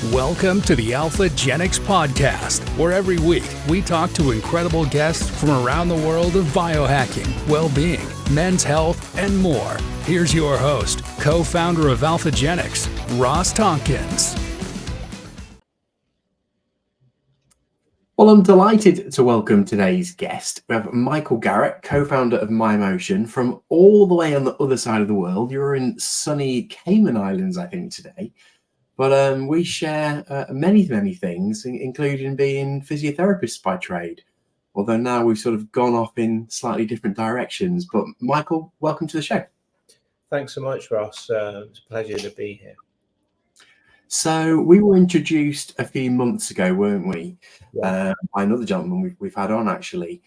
Welcome to the Alphagenix Podcast, where every week we talk to incredible guests from around the world of biohacking, well-being, men's health, and more. Here's your host, co-founder of Alphagenix, Ross Tompkins. Well, I'm delighted to welcome today's guest. We have Michael Garrett, co-founder of MyMotion, from all the way on the other side of the world. You're in sunny Cayman Islands, I think, today. But we share many things, including being physiotherapists by trade. Although now we've sort of gone off in slightly different directions. But Michael, welcome to the show. Thanks so much, Ross. It's a pleasure to be here. So we were introduced a few months ago, weren't we? Yeah. By another gentleman we've had on, actually,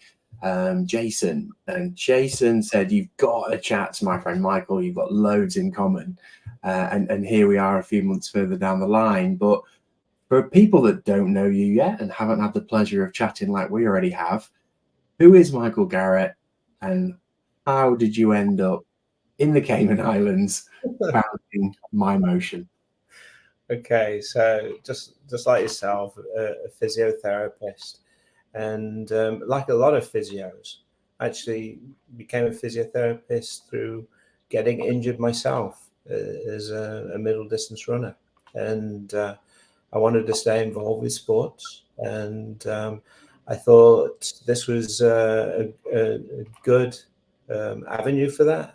Jason. And Jason said, you've got to chat to my friend Michael. You've got loads in common. And here we are a few months further down the line. But for people that don't know you yet and haven't had the pleasure of chatting like we already have, who is Michael Garrett and how did you end up in the Cayman Islands founding MyMotion? Okay, so just like yourself, a physiotherapist, and like a lot of physios, actually became a physiotherapist through getting injured myself as a middle distance runner, and I wanted to stay involved with sports, and I thought this was a good avenue for that.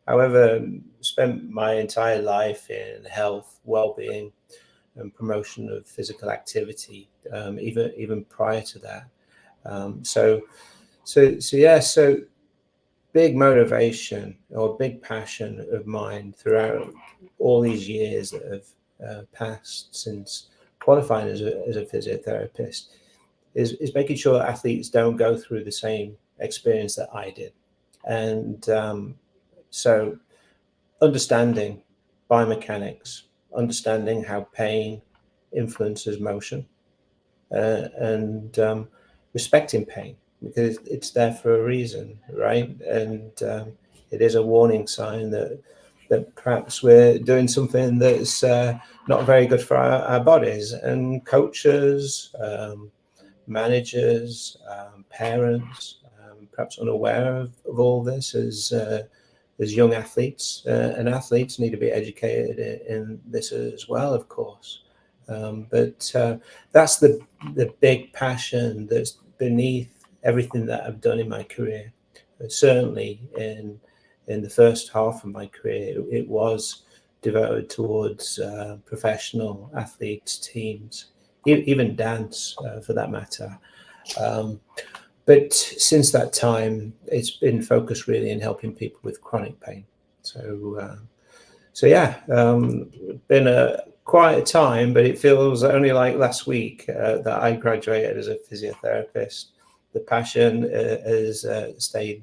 However, spent my entire life in health, well-being, and promotion of physical activity, even prior to that. So big motivation or big passion of mine throughout all these years that have passed since qualifying as a physiotherapist is making sure that athletes don't go through the same experience that I did. And so understanding biomechanics, understanding how pain influences motion, and respecting pain, because it's there for a reason, right? And it is a warning sign that perhaps we're doing something that's not very good for our bodies. And coaches, managers, parents, perhaps unaware of all this as young athletes, and athletes need to be educated in this as well, of course. But that's the big passion that's beneath everything that I've done in my career. Certainly in the first half of my career, it was devoted towards professional athletes, teams, even dance for that matter. But since that time, it's been focused really in helping people with chronic pain. So been a quiet time, but it feels only like last week that I graduated as a physiotherapist. The passion has stayed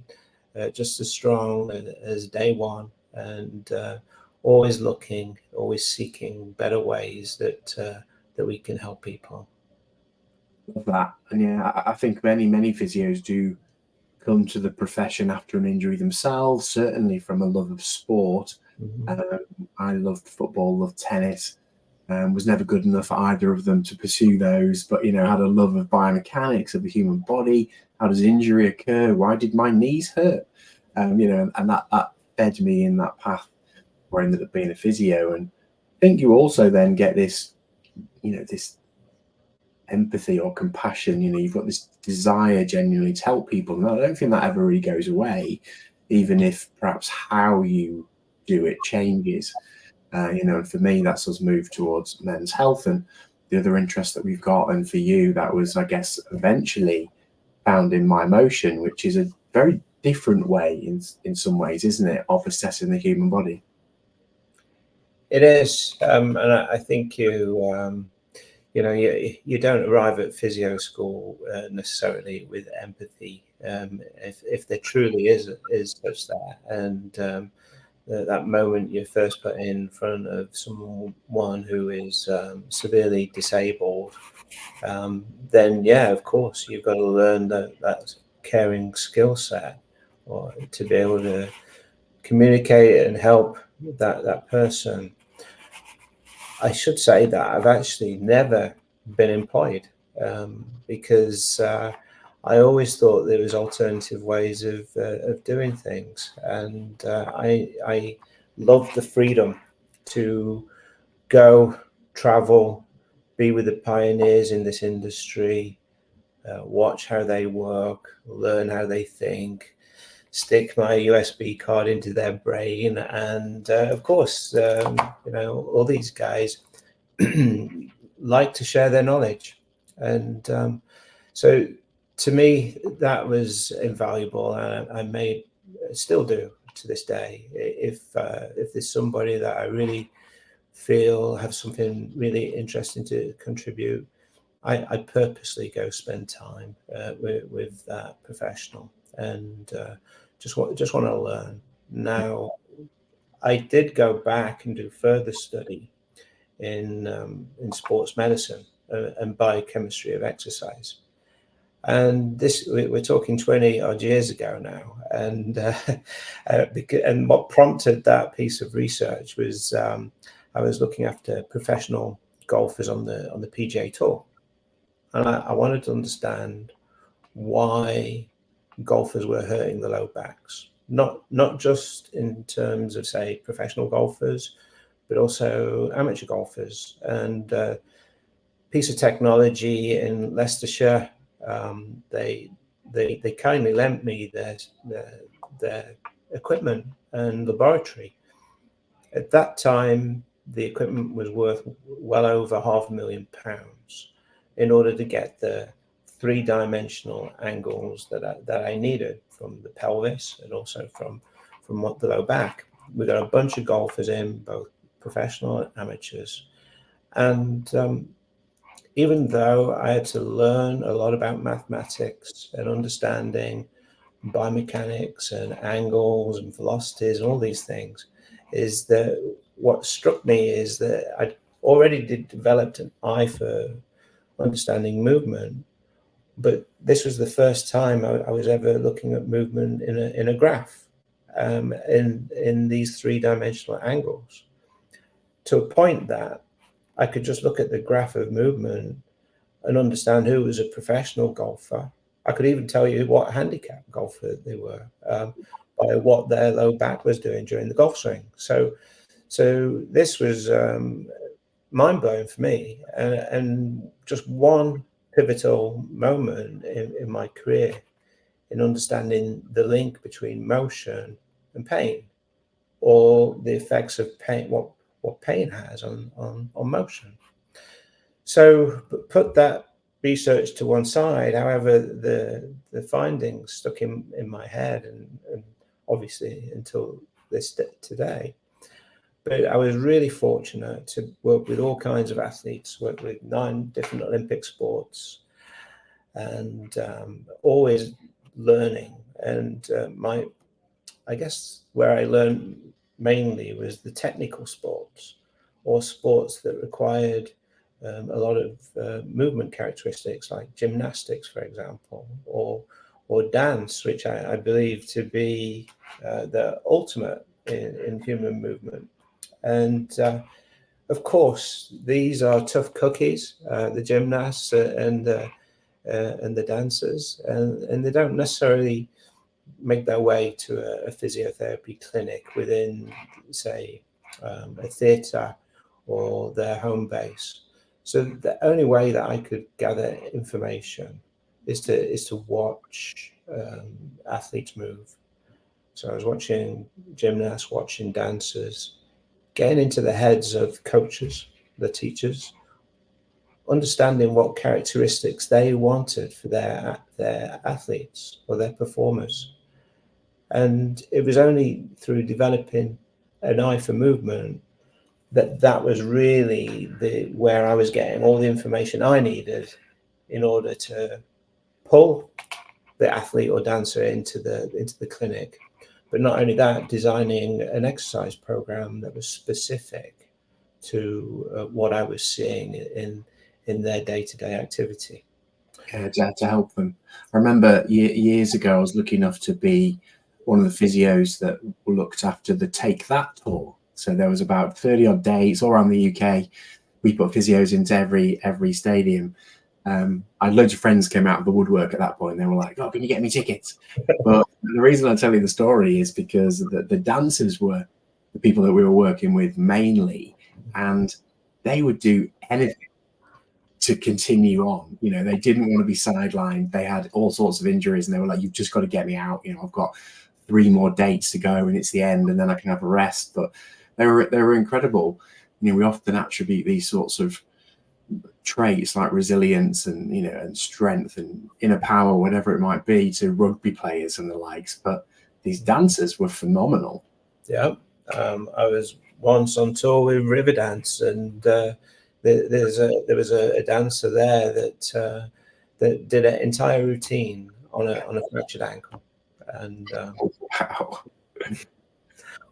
just as strong as day one, and always looking, always seeking better ways that we can help people. Love that. And yeah, I think many physios do come to the profession after an injury themselves, certainly from a love of sport. Mm-hmm. I loved football, loved tennis, was never good enough for either of them to pursue those, but had a love of biomechanics of the human body. How does injury occur? Why did my knees hurt? And that fed me in that path where I ended up being a physio. And I think you also then get this, this empathy or compassion. You've got this desire genuinely to help people, and I don't think that ever really goes away, even if perhaps how you do it changes. And for me, that's us move towards men's health and the other interest that we've got. And for you, that was, I guess, eventually found in MyMotion, which is a very different way in some ways, isn't it, of assessing the human body? It is, and I think you don't arrive at physio school necessarily with empathy, if there truly is such that. And that moment you're first put in front of someone who is severely disabled, then of course you've got to learn that caring skill set, or to be able to communicate and help that person. I should say that I've actually never been employed because I always thought there was alternative ways of doing things, and I love the freedom to go, travel, be with the pioneers in this industry, watch how they work, learn how they think, stick my USB card into their brain, and of course, all these guys like to share their knowledge, and so to me that was invaluable, and I still do to this day. If there's somebody that I really feel have something really interesting to contribute, I purposely go spend time with that professional, and just want to learn. Now, I did go back and do further study in sports medicine and biochemistry of exercise, and this we're talking 20 odd years ago now. And and what prompted that piece of research was I was looking after professional golfers on the PGA Tour. And I wanted to understand why golfers were hurting the low backs, not just in terms of, say, professional golfers, but also amateur golfers. And piece of technology in Leicestershire, they kindly lent me their equipment and laboratory. At that time, the equipment was worth well over £500,000 in order to get the three-dimensional angles that I needed from the pelvis and also from what the low back. We got a bunch of golfers in, both professional and amateurs, and even though I had to learn a lot about mathematics and understanding biomechanics and angles and velocities and all these things, is that what struck me is that I'd already developed an eye for understanding movement, but this was the first time I was ever looking at movement in a graph, in these three-dimensional angles, to a point that I could just look at the graph of movement and understand who was a professional golfer. I could even tell you what handicap golfer they were by what their low back was doing during the golf swing. So this was mind-blowing for me, and just one pivotal moment in my career in understanding the link between motion and pain, or the effects of pain, what pain has on motion. So put that research to one side. However, the findings stuck in my head, and obviously until this today. But I was really fortunate to work with all kinds of athletes, work with 9 different Olympic sports, and always learning. And I guess where I learned mainly was the technical sports, or sports that required a lot of movement characteristics, like gymnastics, for example, or dance, which I believe to be the ultimate in human movement. And of course, these are tough cookies, the gymnasts and the dancers, and they don't necessarily make their way to a physiotherapy clinic within, say, a theatre or their home base. So the only way that I could gather information is to watch athletes move. So I was watching gymnasts, watching dancers, getting into the heads of coaches, the teachers, understanding what characteristics they wanted for their athletes or their performers. And it was only through developing an eye for movement that was really where I was getting all the information I needed in order to pull the athlete or dancer into the clinic. But not only that, designing an exercise program that was specific to what I was seeing in their day-to-day activity. Yeah, to help them. I remember years ago, I was lucky enough to be one of the physios that looked after the Take That tour. So there was about 30 odd days all around the UK. we put physios into every stadium. I had loads of friends came out of the woodwork at that point. They were like, "Oh, can you get me tickets?" But the reason I tell you the story is because the dancers were the people that we were working with mainly, and they would do anything to continue on. You know, they didn't want to be sidelined. They had all sorts of injuries, and they were like, "You've just got to get me out. You know, I've got 3 more dates to go, and it's the end, and then I can have a rest." But they were incredible. You know, we often attribute these sorts of traits like resilience and, you know, and strength and inner power, whatever it might be, to rugby players and the likes. But these dancers were phenomenal. Yeah. I was once on tour with Riverdance, and there was a dancer there that did an entire routine on a fractured ankle, and Wow.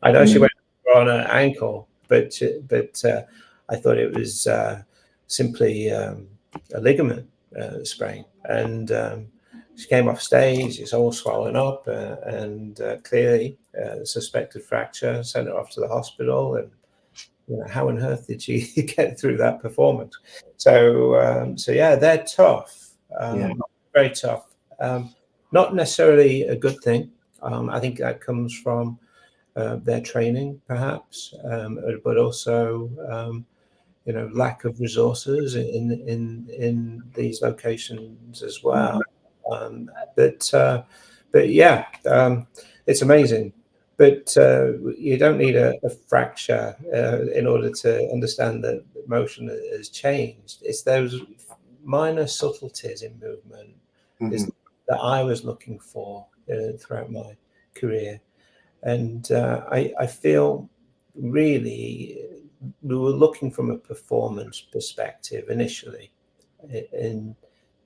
I know she went on her ankle, but I thought it was simply a ligament sprain, and she came off stage. It's all swollen up, and clearly suspected fracture. Sent her off to the hospital, and you know, how on earth did she get through that performance? So yeah, they're tough, very tough. Not necessarily a good thing. I think that comes from their training, perhaps, but also you know, lack of resources in these locations as well. But yeah, it's amazing. But you don't need a fracture in order to understand that motion has changed. It's those minor subtleties in movement that I was looking for throughout my career. And I feel really we were looking from a performance perspective initially. And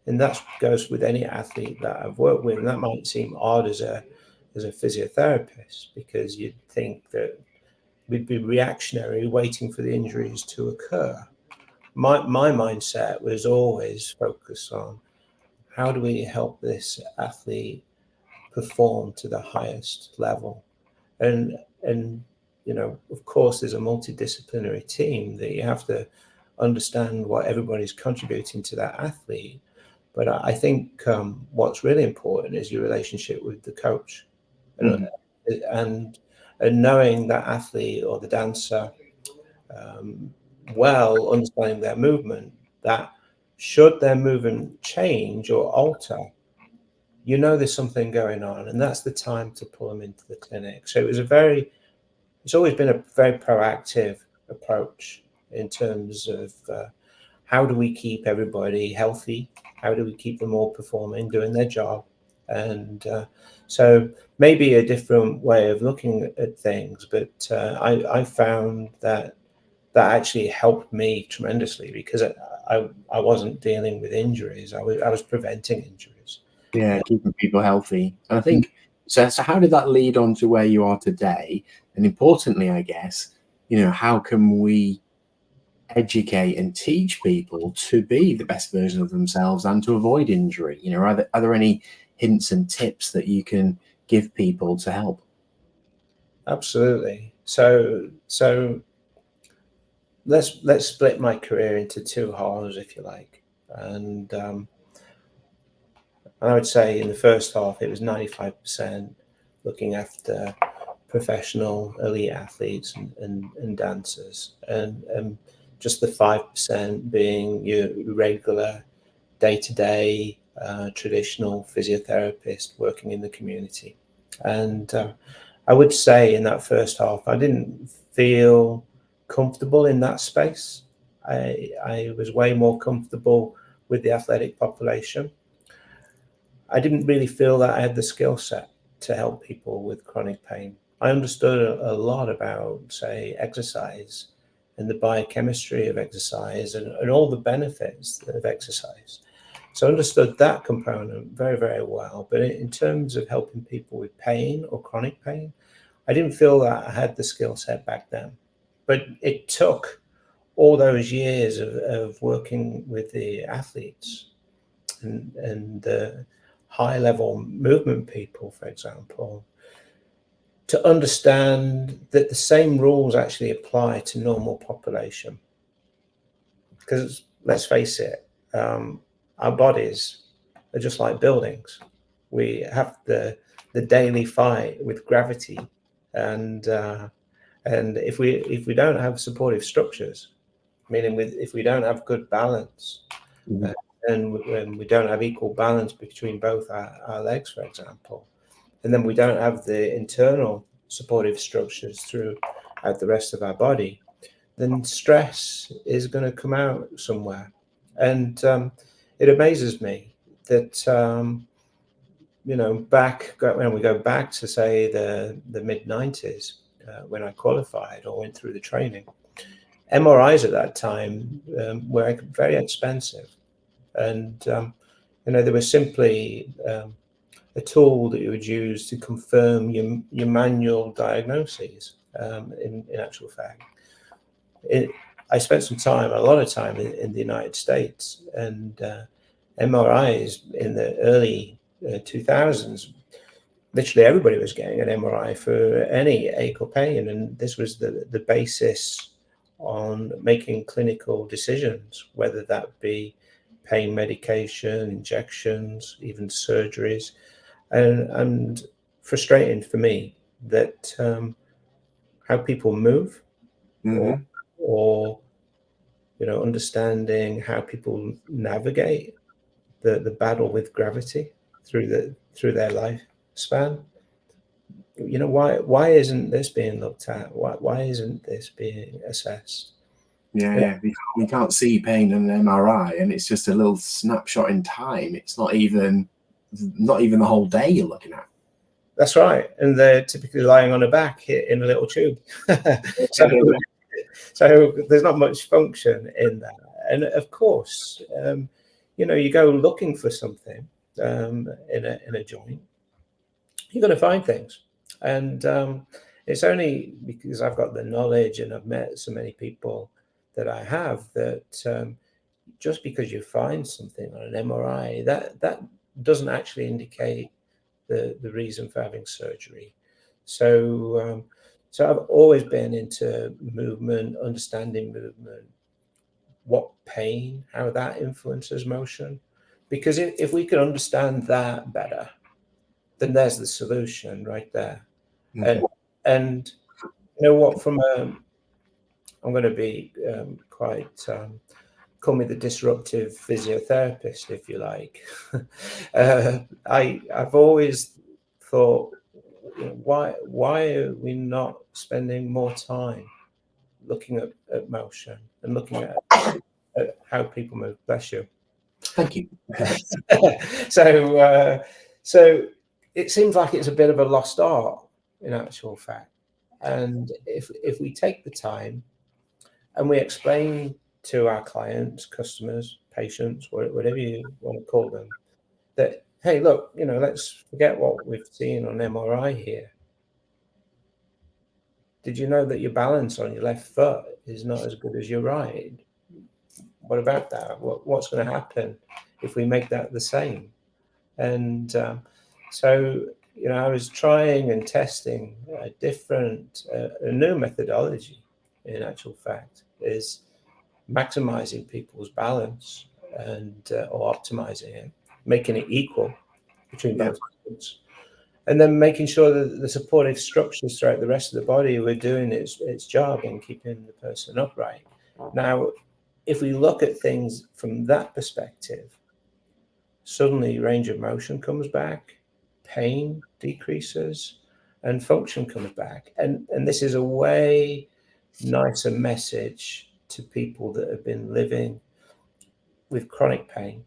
that goes with any athlete that I've worked with. And that might seem odd as a physiotherapist, because you'd think that we'd be reactionary waiting for the injuries to occur. My mindset was always focused on how do we help this athlete perform to the highest level. And you know, of course, there's a multidisciplinary team that you have to understand what everybody's contributing to that athlete. But I think what's really important is your relationship with the coach, and knowing that athlete or the dancer well, understanding their movement, that should their movement change or alter, you know there's something going on, and that's the time to pull them into the clinic. So it's always been a very proactive approach in terms of how do we keep everybody healthy? How do we keep them all performing, doing their job? And so maybe a different way of looking at things, but I found that actually helped me tremendously, because I wasn't dealing with injuries. I was preventing injuries. Yeah, keeping people healthy. And I think, so how did that lead on to where you are today? And importantly, I guess, you know, how can we educate and teach people to be the best version of themselves and to avoid injury? You know, are there any hints and tips that you can give people to help? Absolutely. So let's split my career into 2 halves, if you like. And I would say in the first half, it was 95% looking after professional elite athletes and dancers, and just the 5% being your regular day-to-day traditional physiotherapist working in the community. And I would say in that first half, I didn't feel comfortable in that space. I was way more comfortable with the athletic population. I didn't really feel that I had the skill set to help people with chronic pain. I understood a lot about, say, exercise and the biochemistry of exercise and all the benefits of exercise. So I understood that component very, very well. But in terms of helping people with pain or chronic pain, I didn't feel that I had the skill set back then. But it took all those years of working with the athletes and the high-level movement people, for example, to understand that the same rules actually apply to normal population. because let's face it, our bodies are just like buildings. We have the daily fight with gravity, and if we don't have supportive structures, meaning if we don't have good balance, and when we don't have equal balance between both our legs, for example, and then we don't have the internal supportive structures throughout the rest of our body, then stress is going to come out somewhere. And it amazes me that when we go back to, say, the mid-90s, when I qualified or went through the training, MRIs at that time were very expensive, and they were simply a tool that you would use to confirm your manual diagnoses. In actual fact, I spent a lot of time in the United States, and MRIs in the early 2000s, literally everybody was getting an MRI for any ache or pain, and this was the basis on making clinical decisions, whether that be pain medication, injections, even surgeries. And frustrating for me that how people move, or understanding how people navigate the battle with gravity through their lifespan. Why isn't this being looked at? Why isn't this being assessed? Yeah. We can't see pain in an MRI, and it's just a little snapshot in time. It's not even the whole day you're looking at. That's right, and they're typically lying on a back in a little tube. So there's not much function in that. And of course, you go looking for something in a joint, you're going to find things. And it's only because I've got the knowledge and I've met so many people that I have that just because you find something on an MRI, that doesn't actually indicate the reason for having surgery. So I've always been into movement, understanding movement, what pain, how that influences motion. Because if we can understand that better, then there's the solution right there. And you know what, I'm going to be quite, call me the disruptive physiotherapist, if you like. I've always thought, why are we not spending more time looking at motion and looking at how people move? Bless you. Thank you. So it seems like it's a bit of a lost art in actual fact. And if we take the time and we explain to our clients, customers, patients, whatever you want to call them, that, hey, look, let's forget what we've seen on MRI here. Did you know that your balance on your left foot is not as good as your right? What about that? What's going to happen if we make that the same? And so I was trying and testing a new methodology, in actual fact, is maximizing people's balance and or optimizing it, making it equal between both foots, and then making sure that the supportive structures throughout the rest of the body were doing its job and keeping the person upright. Now, if we look at things from that perspective, suddenly range of motion comes back, pain decreases, and function comes back. And this is a way nicer message to people that have been living with chronic pain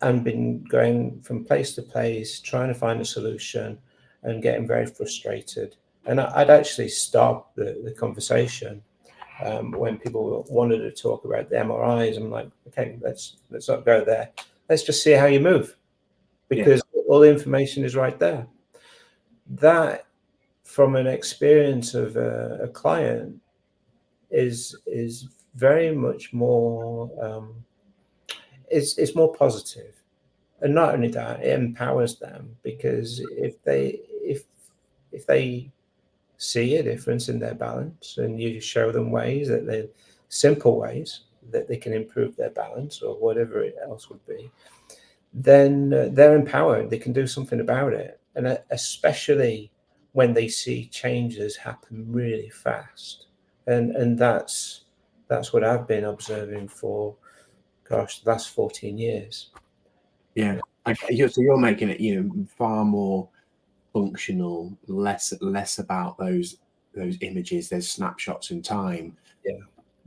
and been going from place to place, trying to find a solution and getting very frustrated. And I'd actually stop the conversation when people wanted to talk about the MRIs. I'm like, okay, let's not go there. Let's just see how you move, because all the information is right there. That, from an experience of a client, is very much more. It's more positive, and not only that, it empowers them, because if they see a difference in their balance, and you show them ways, that they're simple ways, that they can improve their balance or whatever it else would be, then they're empowered. They can do something about it. And especially when they see changes happen really fast. And that's what I've been observing for, gosh, the last 14 years. Yeah. Okay. So you're making it, far more functional, less about those images, those snapshots in time. Yeah.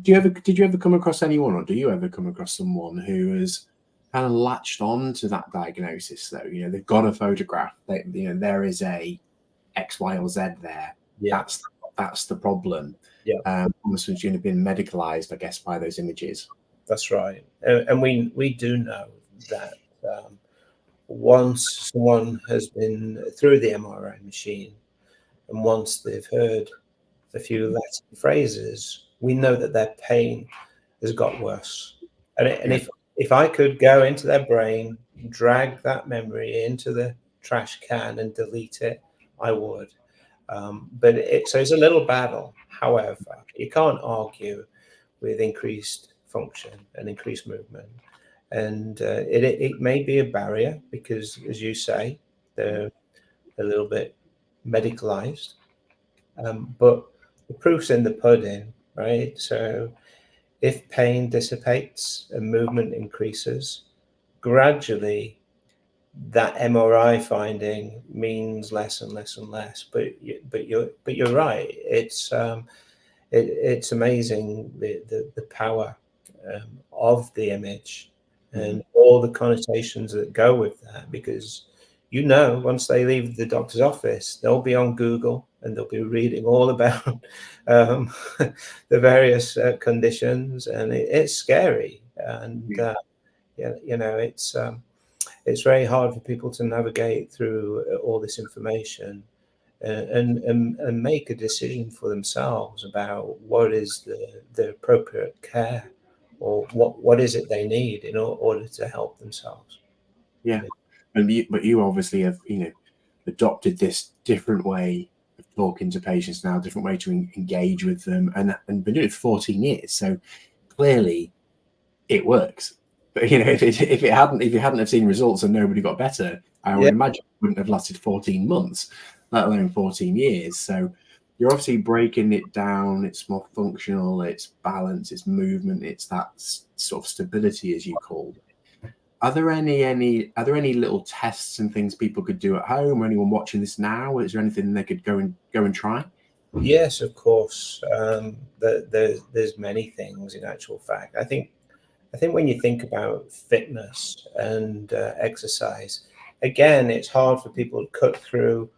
Did you ever come across anyone, or do you ever come across someone who has kind of latched on to that diagnosis though? They've got a photograph, there is a X, Y, or Z there. Yeah. That's the problem. Yeah. Almost as been medicalized, I guess, by those images. That's right. And we do know that once someone has been through the MRI machine and once they've heard a few Latin phrases, we know that their pain has got worse. And if I could go into their brain, drag that memory into the trash can and delete it, I would. But it's a little battle. However, you can't argue with increased function and increased movement. And it may be a barrier because, as you say, they're a little bit medicalized. But the proof's in the pudding, right? So if pain dissipates and movement increases, gradually that MRI finding means less and less and less. But you're right. It's amazing the power of the image and all the connotations that go with that, because once they leave the doctor's office, they'll be on Google and they'll be reading all about the various conditions, and it's scary. And it's very hard for people to navigate through all this information and make a decision for themselves about what is the appropriate care, or what is it they need in order to help themselves. Yeah. But you obviously have adopted this different way of talking to patients now, different way to engage with them, and been doing it for 14 years. So clearly it works. But if you hadn't have seen results and nobody got better, I would imagine it wouldn't have lasted 14 months, let alone 14 years. So you're obviously breaking it down. It's more functional, it's balance, it's movement, it's that sort of stability, as you called it. Are there any little tests and things people could do at home, or anyone watching this now? Is there anything they could go and try? Yes, of course. There's many things in actual fact. I think when you think about fitness and exercise, again, it's hard for people to cut through,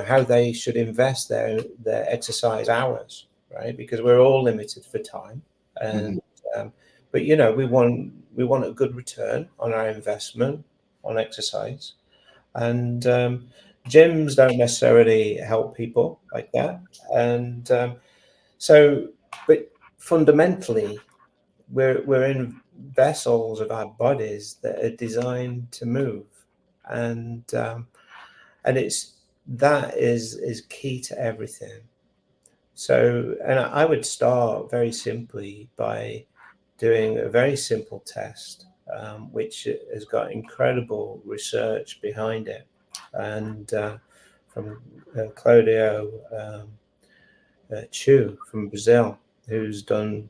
how they should invest their exercise hours, right? Because we're all limited for time, and but we want a good return on our investment on exercise, and gyms don't necessarily help people like that, and but fundamentally, we're in vessels of our bodies that are designed to move, and that is key to everything. So, and I would start very simply by doing a very simple test, which has got incredible research behind it, and from Claudio Chu from Brazil, who's done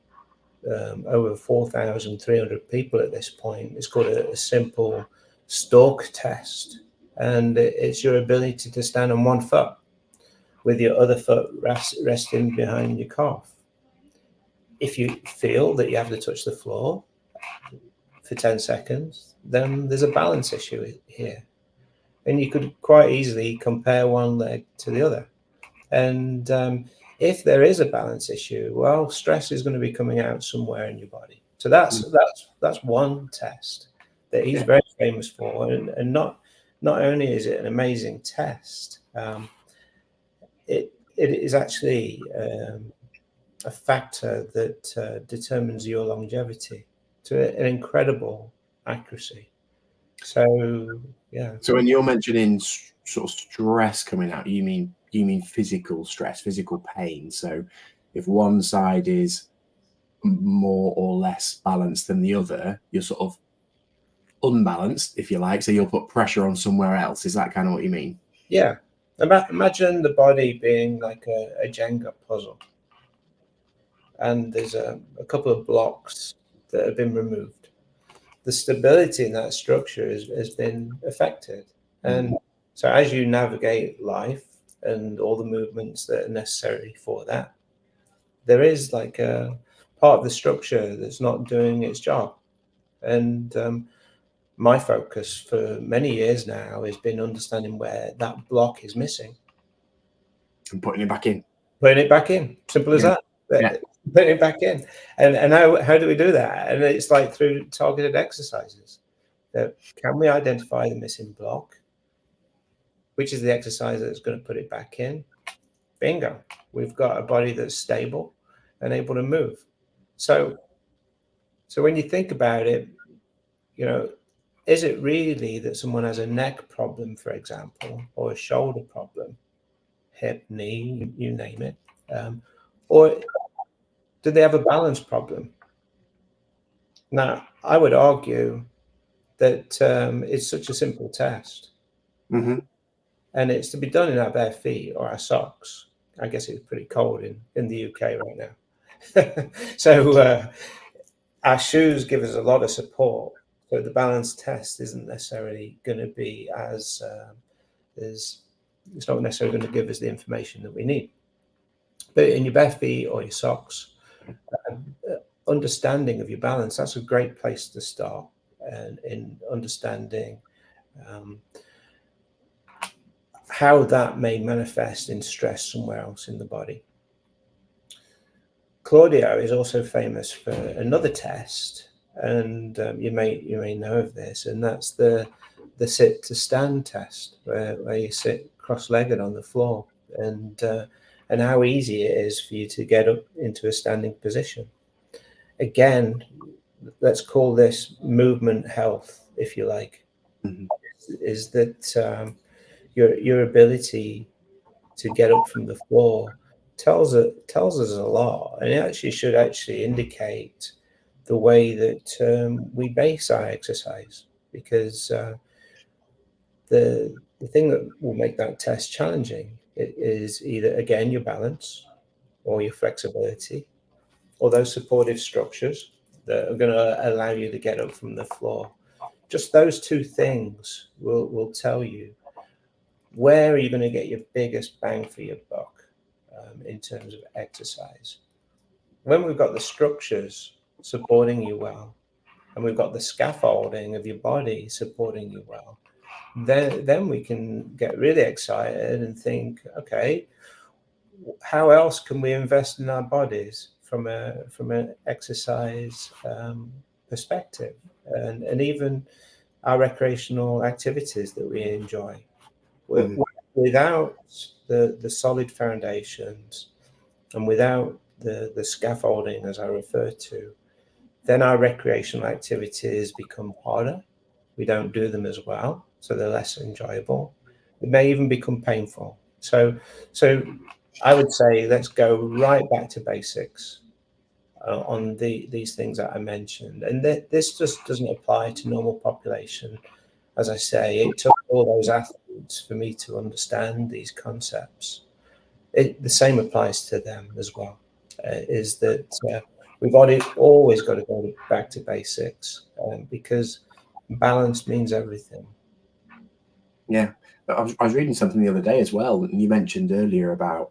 over 4,300 people at this point. It's called a simple stalk test, and it's your ability to stand on one foot with your other foot resting behind your calf. If you feel that you have to touch the floor for 10 seconds, then there's a balance issue here. And you could quite easily compare one leg to the other. And if there is a balance issue, well, stress is going to be coming out somewhere in your body. So that's one test that he's very famous for. And not only is it an amazing test, it is actually a factor that determines your longevity to an incredible accuracy. So, yeah. So when you're mentioning sort of stress coming out, you mean physical stress, physical pain. So if one side is more or less balanced than the other, you're sort of unbalanced, if you like. So you'll put pressure on somewhere else. Is that kind of what you mean? Yeah. Imagine the body being like a Jenga puzzle. And there's a couple of blocks that have been removed. The stability in that structure has been affected. And so as you navigate life and all the movements that are necessary for that, there is like a part of the structure that's not doing its job. And my focus for many years now has been understanding where that block is missing. And putting it back in. Putting it back in. Simple as that. Yeah. Putting it back in. And how do we do that? And it's like through targeted exercises. Can we identify the missing block? Which is the exercise that's going to put it back in? Bingo. We've got a body that's stable and able to move. So when you think about it, is it really that someone has a neck problem, for example, or a shoulder problem, hip, knee, you name it, or do they have a balance problem? Now, I would argue that it's such a simple test. Mm-hmm. And it's to be done in our bare feet or our socks. I guess it's pretty cold in the UK right now. So our shoes give us a lot of support. So the balance test isn't necessarily going to be it's not necessarily going to give us the information that we need. But in your bare feet or your socks, understanding of your balance, that's a great place to start. And in understanding how that may manifest in stress somewhere else in the body. Claudio is also famous for another test, and you may know of this, and that's the sit to stand test, where you sit cross-legged on the floor, and how easy it is for you to get up into a standing position. Again, let's call this movement health, if you like. Mm-hmm. Is that your ability to get up from the floor tells us a lot, and it actually should indicate the way that we base our exercise, because the thing that will make that test challenging is either, again, your balance or your flexibility or those supportive structures that are going to allow you to get up from the floor. Just those two things will tell you where are you going to get your biggest bang for your buck in terms of exercise. When we've got the structures supporting you well, and we've got the scaffolding of your body supporting you well, then we can get really excited and think, okay, how else can we invest in our bodies from an exercise perspective, and even our recreational activities that we enjoy. Without the solid foundations and without the scaffolding, as I refer to, then our recreational activities become harder. We don't do them as well, so they're less enjoyable. It may even become painful. So I would say let's go right back to basics on these things that I mentioned. And this just doesn't apply to normal population. As I say, it took all those athletes for me to understand these concepts. The same applies to them as well, is that we've always got to go back to basics, because balance means everything. Yeah, I was reading something the other day as well, and you mentioned earlier about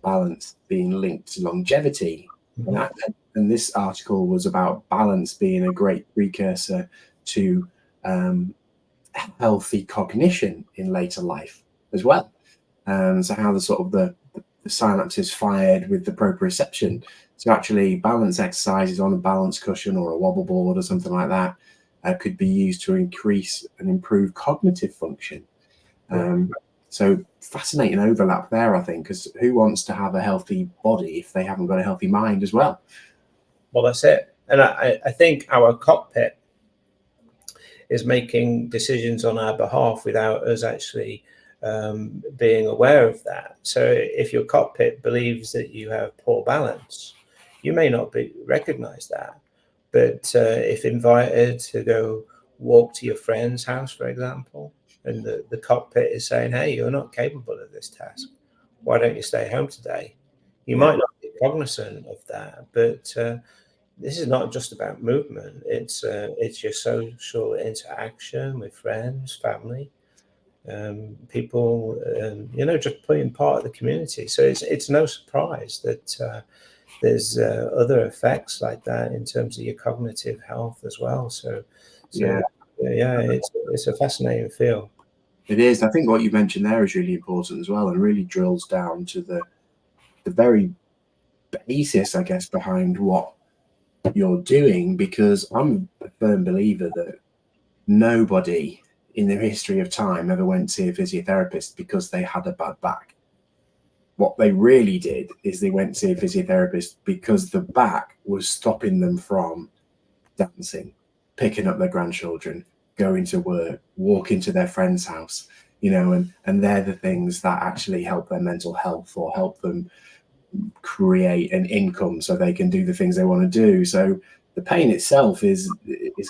balance being linked to longevity. Mm-hmm. And this article was about balance being a great precursor to healthy cognition in later life as well. So how the synapses fired with the proprioception. So actually balance exercises on a balance cushion or a wobble board or something like that could be used to increase and improve cognitive function. So fascinating overlap there, I think, because who wants to have a healthy body if they haven't got a healthy mind as well? Well, that's it. And I think our cockpit is making decisions on our behalf without us actually being aware of that. So if your cockpit believes that you have poor balance, You may not recognize that, but if invited to go walk to your friend's house, for example, and the cockpit is saying, hey, you're not capable of this task, why don't you stay home today? You might not be cognizant of that, but this is not just about movement. It's your social interaction with friends, family, people, just being part of the community. So it's no surprise that there's other effects like that in terms of your cognitive health as well. So it's a fascinating field. It is. I think what you mentioned there is really important as well, and really drills down to the very basis, I guess, behind what you're doing, because I'm a firm believer that nobody in the history of time ever went to see a physiotherapist because they had a bad back. What they really did is they went to see a physiotherapist because the back was stopping them from dancing, picking up their grandchildren, going to work, walking to their friend's house, and they're the things that actually help their mental health or help them create an income so they can do the things they want to do. So the pain itself is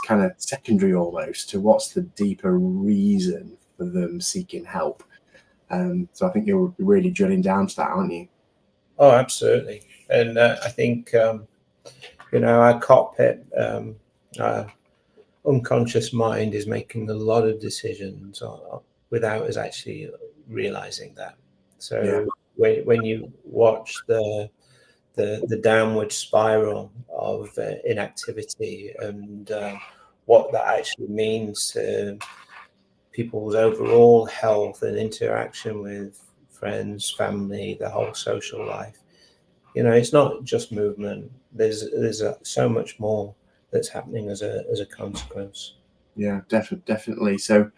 kind of secondary almost to what's the deeper reason for them seeking help. So I think you're really drilling down to that, aren't you? Oh, absolutely. And I think, our cockpit, unconscious mind is making a lot of decisions without us actually realizing that. So when you watch the downward spiral of inactivity and what that actually means to people's overall health and interaction with friends, family, the whole social life, it's not just movement. There's so much more that's happening as a consequence. Yeah, definitely. So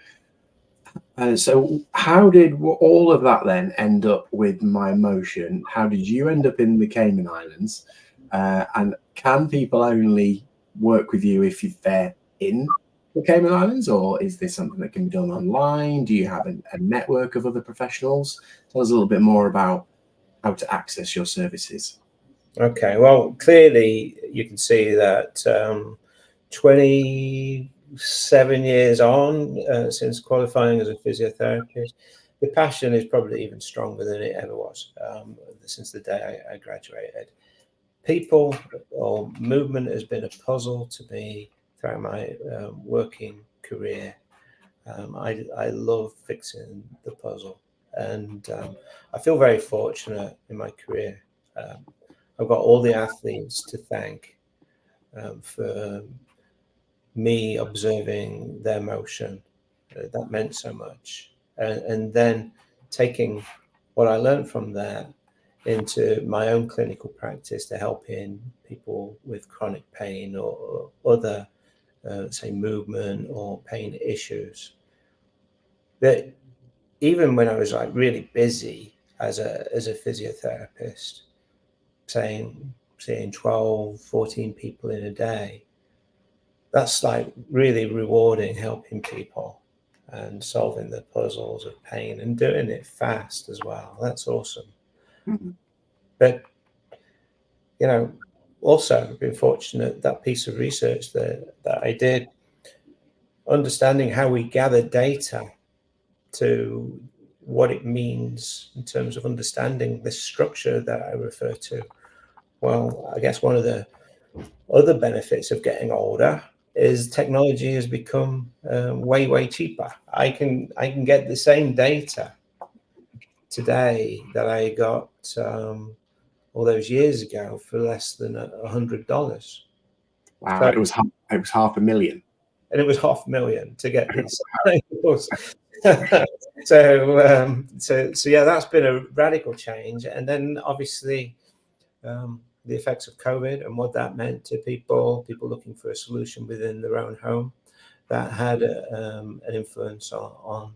how did all of that then end up with MyMotion? How did you end up in the Cayman Islands? And can people only work with you if they're in the Cayman Islands, or is this something that can be done online? Do you have a network of other professionals? Tell us a little bit more about how to access your services. Okay, well, clearly you can see that 27 years on since qualifying as a physiotherapist, the passion is probably even stronger than it ever was since the day I graduated. People or movement has been a puzzle to me throughout my working career. I love fixing the puzzle, and I feel very fortunate in my career. I've got all the athletes to thank for me observing their motion. That meant so much. And then taking what I learned from that into my own clinical practice to helping people with chronic pain or other, say, movement or pain issues. That even when I was like really busy as a physiotherapist, seeing 12, 14 people in a day, that's like really rewarding, helping people and solving the puzzles of pain and doing it fast as well. That's awesome. Mm-hmm. But, also been fortunate that piece of research that I did, understanding how we gather data to what it means in terms of understanding the structure that I refer to. Well, I guess one of the other benefits of getting older is technology has become way cheaper. I can get the same data today that I got all those years ago for less than $100. Wow, So, it was $500,000. and it was $500,000 to get these samples. So yeah, that's been a radical change. And then obviously the effects of COVID and what that meant to people looking for a solution within their own home, that had an influence on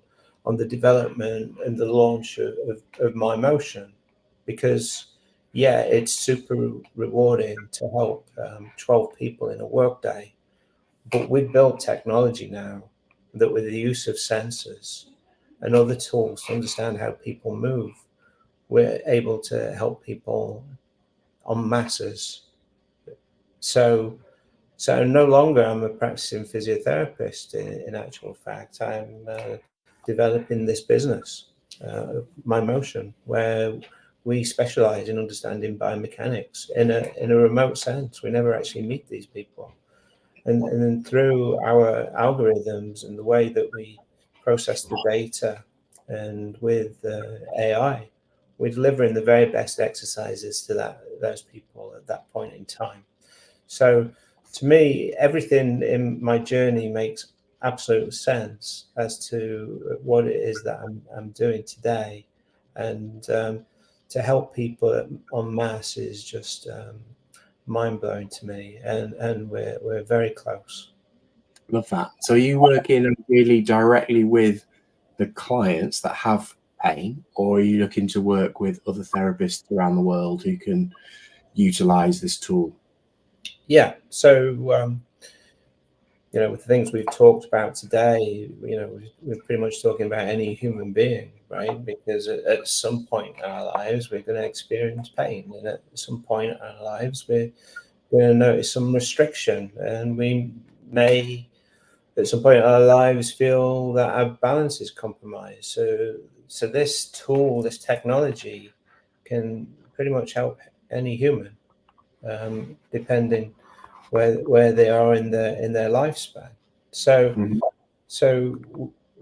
the development and the launch of MyMotion, because it's super rewarding to help 12 people in a workday. But we've built technology now that, with the use of sensors and other tools to understand how people move, we're able to help people en masses So no longer I'm a practicing physiotherapist. In actual fact, I'm developing this business, MyMotion, where we specialize in understanding biomechanics in a remote sense. We never actually meet these people. And then through our algorithms and the way that we process the data, and with AI, we're delivering the very best exercises to those people at that point in time. So to me, everything in my journey makes absolute sense as to what it is that I'm doing today. And to help people en masse is just mind-blowing to me, and we're very close. Love that. So are you working really directly with the clients that have pain, or are you looking to work with other therapists around the world who can utilize this tool? Yeah. So with the things we've talked about today, we're pretty much talking about any human being, right? Because at some point in our lives, we're going to experience pain, and at some point in our lives, we're going to notice some restriction, and we may, at some point in our lives, feel that our balance is compromised. So this tool, this technology, can pretty much help any human, depending where they are in their lifespan. So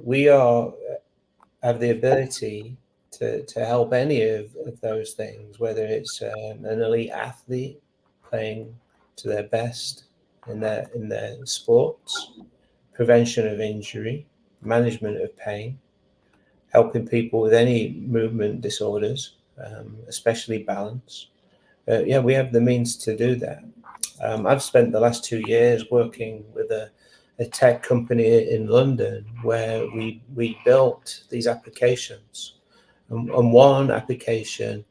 we have the ability to help any of those things, whether it's an elite athlete playing to their best in their sports, prevention of injury, management of pain, helping people with any movement disorders, especially balance. We have the means to do that. I've spent the last 2 years working with a tech company in London where we built these applications. And one application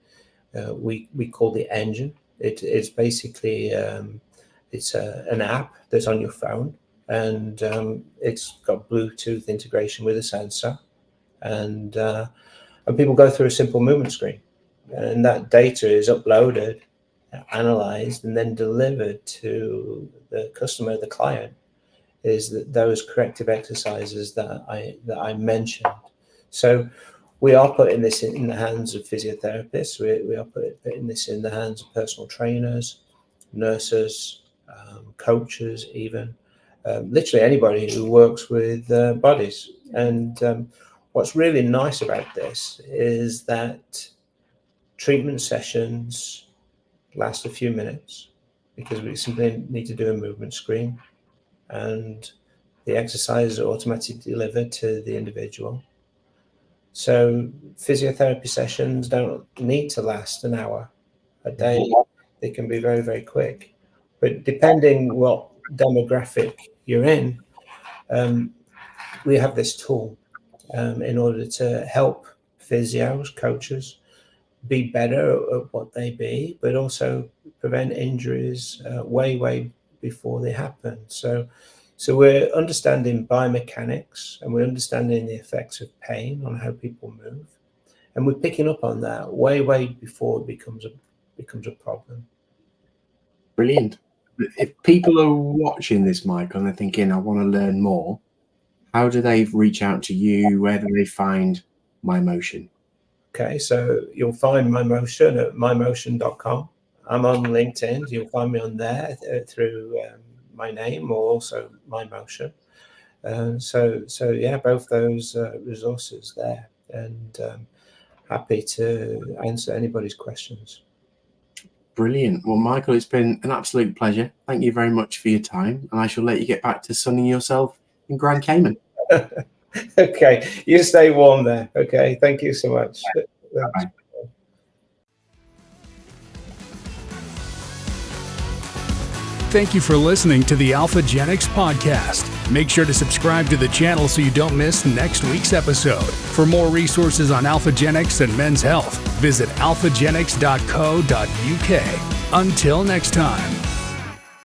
we call the Engine. It's basically it's an app that's on your phone, and it's got Bluetooth integration with a sensor, and people go through a simple movement screen, and that data is uploaded, analyzed, and then delivered to the customer, the client, is that those corrective exercises that I mentioned. So we are putting this in the hands of physiotherapists. We are putting this in the hands of personal trainers, nurses, coaches, even literally anybody who works with bodies. And what's really nice about this is that treatment sessions last a few minutes, because we simply need to do a movement screen, and the exercises are automatically delivered to the individual. So physiotherapy sessions don't need to last an hour a day. They can be very, very quick. But depending what demographic you're in, we have this tool in order to help physios, coaches, be better at what they be, but also prevent injuries way before they happen. So we're understanding biomechanics, and we're understanding the effects of pain on how people move, and we're picking up on that way before it becomes a problem. Brilliant. If people are watching this, Mike, and they're thinking, I want to learn more, how do they reach out to you? Where do they find MyMotion? Okay, so you'll find MyMotion at mymotion.com. I'm on LinkedIn. You'll find me on there through my name, or also MyMotion. So yeah, both those resources there, and happy to answer anybody's questions. Brilliant. Well, Michael, it's been an absolute pleasure. Thank you very much for your time, and I shall let you get back to sunning yourself in Grand Cayman. Okay, you stay warm there. Okay, thank you so much. Bye. Thank you for listening to the Alphagenix Podcast. Make sure to subscribe to the channel so you don't miss next week's episode. For more resources on Alphagenix and men's health, visit alphagenix.co.uk. Until next time.